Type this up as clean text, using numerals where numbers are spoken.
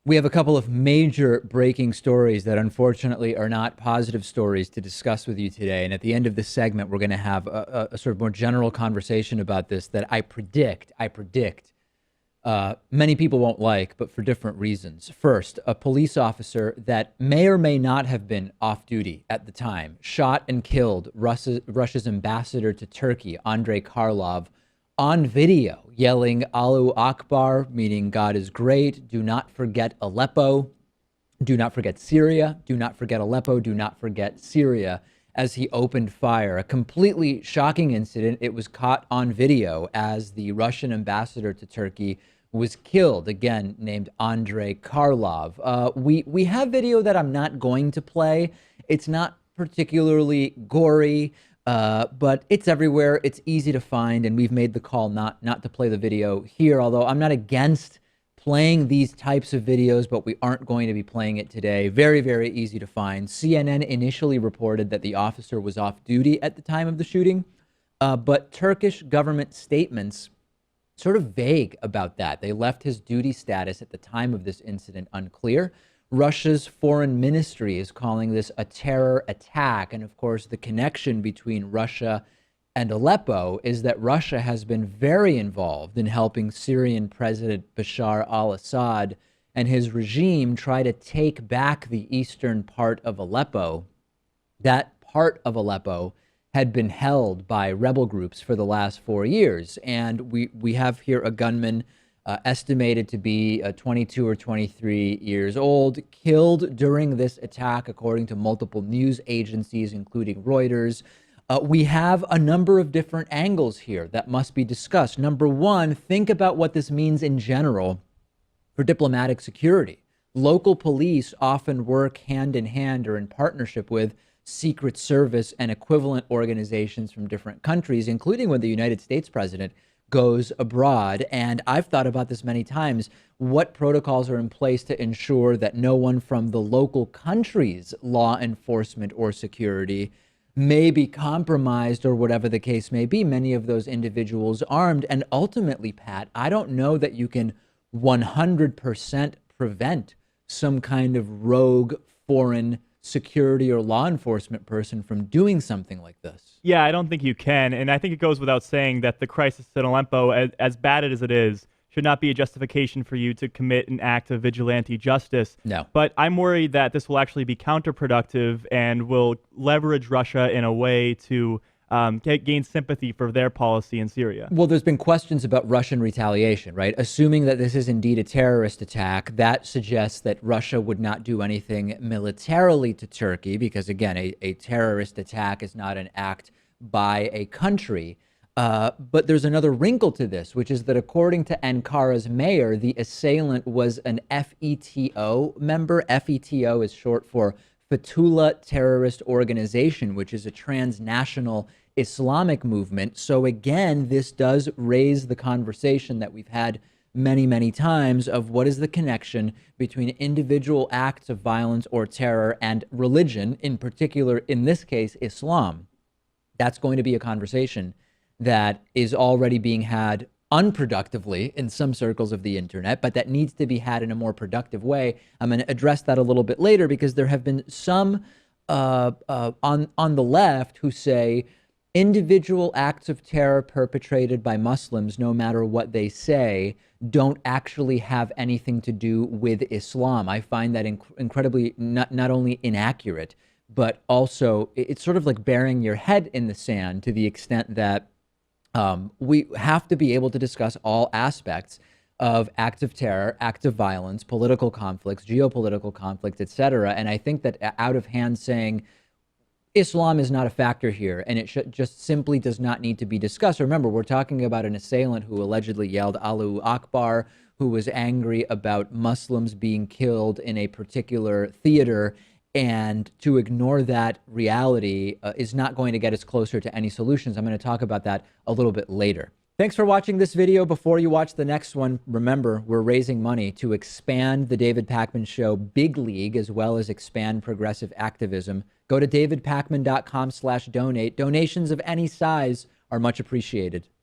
We have a couple of major breaking stories that unfortunately are not positive stories to discuss with you today. And at the end of this segment, we're going to have a sort of more general conversation about this that I predict many people won't like, but for different reasons. First, a police officer that may or may not have been off duty at the time shot and killed Russia's ambassador to Turkey, Andrey Karlov, on video, yelling Allahu Akbar, meaning God is great. Do not forget Aleppo. Do not forget Syria. Do not forget Aleppo. Do not forget Syria, as he opened fire. A completely shocking incident. It was caught on video as the Russian ambassador to Turkey was killed, again, named Andrey Karlov. We have video that I'm not going to play. It's not particularly gory, but it's everywhere. It's easy to find, and we've made the call not to play the video here, although I'm not against playing these types of videos, but we aren't going to be playing it today. Very, very easy to find. CNN initially reported that the officer was off duty at the time of the shooting, but Turkish government statements sort of vague about that. They left his duty status at the time of this incident unclear. Russia's foreign ministry is calling this a terror attack. And of course, the connection between Russia and Aleppo is that Russia has been very involved in helping Syrian President Bashar al-Assad and his regime try to take back the eastern part of Aleppo. That part of Aleppo had been held by rebel groups for the last 4 years. And we have here a gunman estimated to be 22 or 23 years old, killed during this attack, according to multiple news agencies, including Reuters. We have a number of different angles here that must be discussed. Number one, think about what this means in general for diplomatic security. Local police often work hand in hand or in partnership with Secret Service and equivalent organizations from different countries, including when the United States president goes abroad. And I've thought about this many times. What protocols are in place to ensure that no one from the local country's law enforcement or security may be compromised, or whatever the case may be, many of those individuals armed? And ultimately, Pat, I don't know that you can 100% prevent some kind of rogue foreign security or law enforcement person from doing something like this. Yeah, I don't think you can. And I think it goes without saying that the crisis in Aleppo, as bad as it is, should not be a justification for you to commit an act of vigilante justice. No. But I'm worried that this will actually be counterproductive and will leverage Russia in a way to gain sympathy for their policy in Syria. Well, there's been questions about Russian retaliation, right? Assuming that this is indeed a terrorist attack, that suggests that Russia would not do anything militarily to Turkey, because again, a terrorist attack is not an act by a country. But there's another wrinkle to this, which is that according to Ankara's mayor, the assailant was an FETO member. FETO is short for Fethullah Terrorist Organization, which is a transnational Islamic movement. So again, this does raise the conversation that we've had many, many times of what is the connection between individual acts of violence or terror and religion, in particular, in this case, Islam. That's going to be a conversation that is already being had unproductively in some circles of the internet, but that needs to be had in a more productive way. I'm going to address that a little bit later, because there have been some on the left who say individual acts of terror perpetrated by Muslims, no matter what they say, don't actually have anything to do with Islam. I find that incredibly not only inaccurate, but also it's sort of like burying your head in the sand, to the extent that we have to be able to discuss all aspects of acts of terror, acts of violence, political conflicts, geopolitical conflicts, etc. And I think that out of hand saying Islam is not a factor here and it just simply does not need to be discussed. Remember, we're talking about an assailant who allegedly yelled Allahu Akbar, who was angry about Muslims being killed in a particular theater. And to ignore that reality is not going to get us closer to any solutions. I'm going to talk about that a little bit later. Thanks for watching this video. Before you watch the next one, remember, we're raising money to expand the David Pakman Show Big League, as well as expand progressive activism. Go to davidpakman.com/donate. Donations of any size are much appreciated.